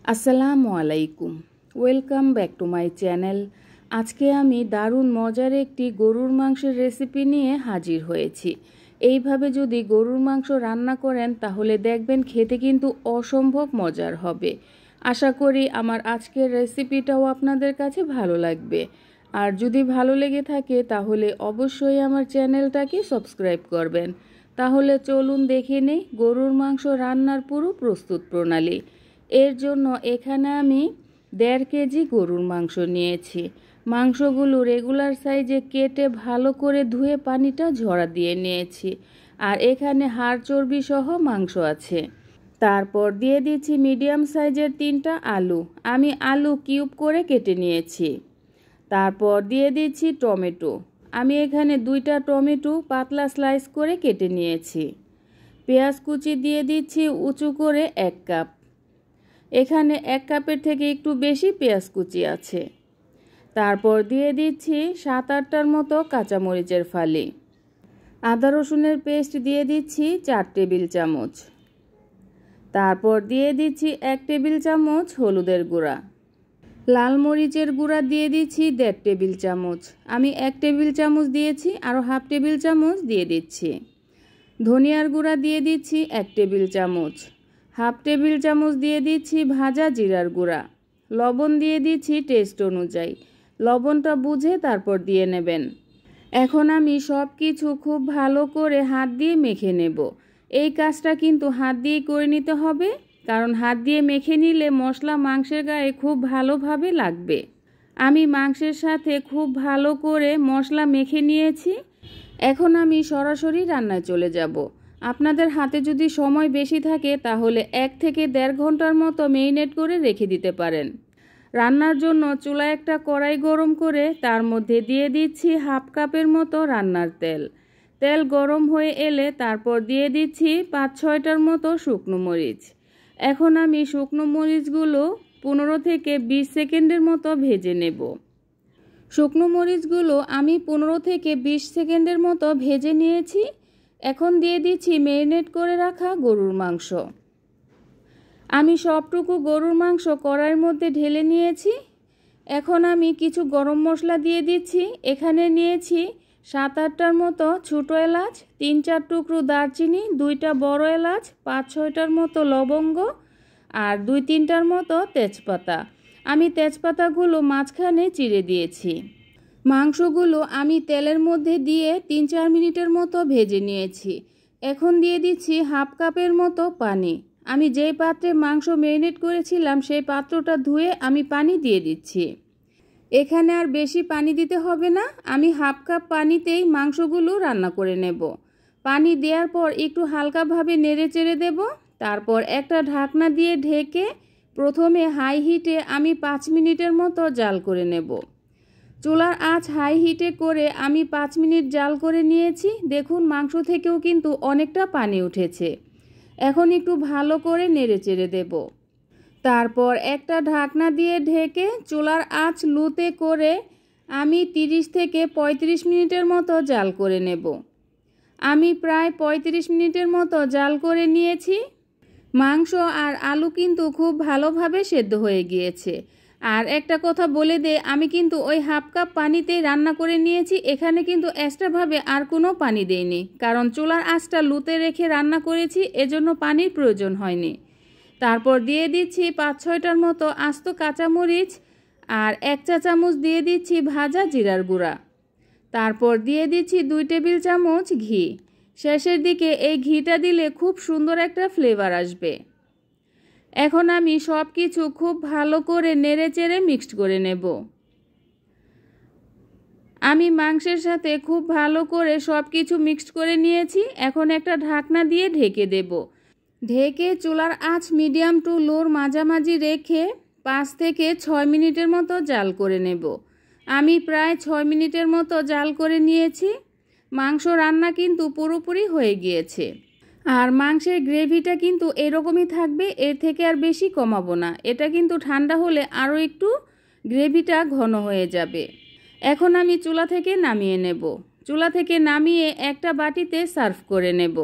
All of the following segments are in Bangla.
আসসালামু আলাইকুম, welcome back to my channel. আজকে আমি দারুণ মজার একটি গরুর মাংসের রেসিপি নিয়ে হাজির হয়েছি। এইভাবে যদি গরুর মাংস রান্না করেন তাহলে দেখবেন খেতে কিন্তু অসম্ভব মজার হবে। আশা করি আমার আজকের রেসিপিটাও আপনাদের কাছে ভালো লাগবে। আর যদি ভালো লেগে থাকে তাহলে অবশ্যই আমার চ্যানেলটাকে সাবস্ক্রাইব করবেন। তাহলে চলুন দেখে নেই গরুর মাংস রান্নার পুরো প্রস্তুত প্রণালী। এর জন্য এখানে আমি 1.5 কেজি গরুর মাংস নিয়েছি। মাংসগুলো রেগুলার সাইজে কেটে ভালো করে ধুয়ে পানিটা ঝরা দিয়ে নিয়েছি। আর এখানে হাড় চর্বি সহ মাংস আছে। তারপর দিয়ে দিচ্ছি মিডিয়াম সাইজের 3টা আলু। আমি আলু কিউব করে কেটে নিয়েছি। তারপর দিয়ে দিচ্ছি টমেটো। আমি এখানে 2টা টমেটো পাতলা স্লাইস করে কেটে নিয়েছি। পেঁয়াজ কুচি দিয়ে দিচ্ছি উঁচু করে 1 কাপ। এখানে 1 কাপের থেকে একটু বেশি পেঁয়াজ কুচি আছে। তারপর দিয়ে দিচ্ছি 7-8টার মতো কাঁচামরিচের ফালি। আদা রসুনের পেস্ট দিয়ে দিচ্ছি 4 টেবিল চামচ। তারপর দিয়ে দিচ্ছি 1 টেবিল চামচ হলুদের গুঁড়া। লাল মরিচের গুঁড়া দিয়ে দিচ্ছি 1.5 টেবিল চামচ। আমি 1 টেবিল চামচ দিয়েছি, আরও হাফ টেবিল চামচ দিয়ে দিচ্ছি। ধনিয়ার গুঁড়া দিয়ে দিচ্ছি 1 টেবিল চামচ। হাফ টেবিল চামচ দিয়ে দিচ্ছি ভাজা জিরার গুঁড়া। লবণ দিয়ে দিচ্ছি টেস্ট অনুযায়ী। লবণটা বুঝে তারপর দিয়ে নেবেন। এখন আমি সব কিছু খুব ভালো করে হাত দিয়ে মেখে নেব। এই কাজটা কিন্তু হাত দিয়েই করে নিতে হবে, কারণ হাত দিয়ে মেখে নিলে মশলা মাংসের গায়ে খুব ভালোভাবে লাগবে। আমি মাংসের সাথে খুব ভালো করে মশলা মেখে নিয়েছি। এখন আমি সরাসরি রান্নায় চলে যাব। আপনাদের হাতে যদি সময় বেশি থাকে তাহলে 1 থেকে 1.5 ঘন্টার মতো মেরিনেট করে রেখে দিতে পারেন। রান্নার জন্য চুলায় একটা কড়াই গরম করে তার মধ্যে দিয়ে দিচ্ছি হাফ কাপের মতো রান্নার তেল। তেল গরম হয়ে এলে তারপর দিয়ে দিচ্ছি 5-6টার মতো শুকনো মরিচ। এখন আমি শুকনো মরিচগুলো 15 থেকে 20 সেকেন্ডের মতো ভেজে নেব। শুকনো মরিচগুলো আমি 15 থেকে 20 সেকেন্ডের মতো ভেজে নিয়েছি। এখন দিয়ে দিচ্ছি ম্যারিনেট করে রাখা গরুর মাংস। আমি সবটুকু গরুর মাংস কড়াইয়ের মধ্যে ঢেলে নিয়েছি। এখন আমি কিছু গরম মশলা দিয়ে দিচ্ছি। এখানে নিয়েছি 7-8টার মতো ছোটো এলাচ, 3-4 টুকরো দারচিনি, 2টা বড় এলাচ, 5-6টার মতো লবঙ্গ আর 2-3টার মতো তেজপাতা। আমি তেজপাতাগুলো মাঝখানে চিড়ে দিয়েছি। মাংসগুলো আমি তেলের মধ্যে দিয়ে 3-4 মিনিটের মতো ভেজে নিয়েছি। এখন দিয়ে দিচ্ছি হাফ কাপের মতো পানি। আমি যেই পাত্রে মাংস ম্যারিনেট করেছিলাম সেই পাত্রটা ধুয়ে আমি পানি দিয়ে দিচ্ছি। এখানে আর বেশি পানি দিতে হবে না। আমি হাফ কাপ পানিতেই মাংসগুলো রান্না করে নেব। পানি দেওয়ার পর একটু হালকাভাবে নেড়ে চেড়ে দেব। তারপর একটা ঢাকনা দিয়ে ঢেকে প্রথমে হাই হিটে আমি 5 মিনিটের মতো জাল করে নেব। চুলার আঁচ হাই হিটে করে আমি 5 মিনিট জাল করে নিয়েছি। দেখুন মাংস থেকেও কিন্তু অনেকটা পানি উঠেছে। এখন একটু ভালো করে নেড়ে চেড়ে দেব। তারপর একটা ঢাকনা দিয়ে ঢেকে চুলার আঁচ লোতে করে আমি 30 থেকে 35 মিনিটের মতো জাল করে নেব। আমি প্রায় 35 মিনিটের মতো জাল করে নিয়েছি। মাংস আর আলু কিন্তু খুব ভালোভাবে সেদ্ধ হয়ে গিয়েছে। আর একটা কথা বলে দে, আমি কিন্তু ওই হাফ কাপ পানিতেই রান্না করে নিয়েছি। এখানে কিন্তু এক্সট্রাভাবে আর কোনো পানি দেইনি, কারণ চুলার আঁচটা লুতে রেখে রান্না করেছি, এজন্য পানির প্রয়োজন হয়নি। তারপর দিয়ে দিচ্ছি 5-6টার মতো আস্ত কাঁচামরিচ আর 1 চা চামচ দিয়ে দিচ্ছি ভাজা জিরার গুঁড়া। তারপর দিয়ে দিচ্ছি 2 টেবিল চামচ ঘি। শেষের দিকে এই ঘিটা দিলে খুব সুন্দর একটা ফ্লেভার আসবে। এখন আমি সব কিছু খুব ভালো করে নেড়ে চেড়ে মিক্সড করে নেব। আমি মাংসের সাথে খুব ভালো করে সব কিছু মিক্সড করে নিয়েছি। এখন একটা ঢাকনা দিয়ে ঢেকে দেব। ঢেকে চুলার আঁচ মিডিয়াম টু লোর মাঝামাঝি রেখে 5 থেকে 6 মিনিটের মতো জাল করে নেব। আমি প্রায় 6 মিনিটের মতো জাল করে নিয়েছি। মাংস রান্না কিন্তু পুরোপুরি হয়ে গিয়েছে। আর মাংসের গ্রেভিটা কিন্তু এরকমই থাকবে, এর থেকে আর বেশি কমাবো না। এটা কিন্তু ঠান্ডা হলে আরও একটু গ্রেভিটা ঘন হয়ে যাবে। এখন আমি চুলা থেকে নামিয়ে নেব। চুলা থেকে নামিয়ে একটা বাটিতে সার্ভ করে নেব।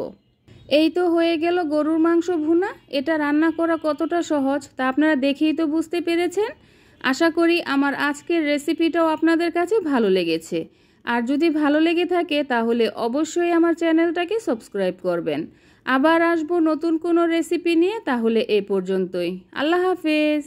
এই তো হয়ে গেল গরুর মাংস ভুনা। এটা রান্না করা কতটা সহজ তা আপনারা দেখেই তো বুঝতে পেরেছেন। আশা করি আমার আজকের রেসিপিটাও আপনাদের কাছে ভালো লেগেছে। আর যদি ভালো লেগে থাকে তাহলে অবশ্যই আমার চ্যানেলটাকে সাবস্ক্রাইব করবেন। আবার আসবো নতুন কোনো রেসিপি নিয়ে। তাহলে এ পর্যন্তই। আল্লাহ হাফেজ।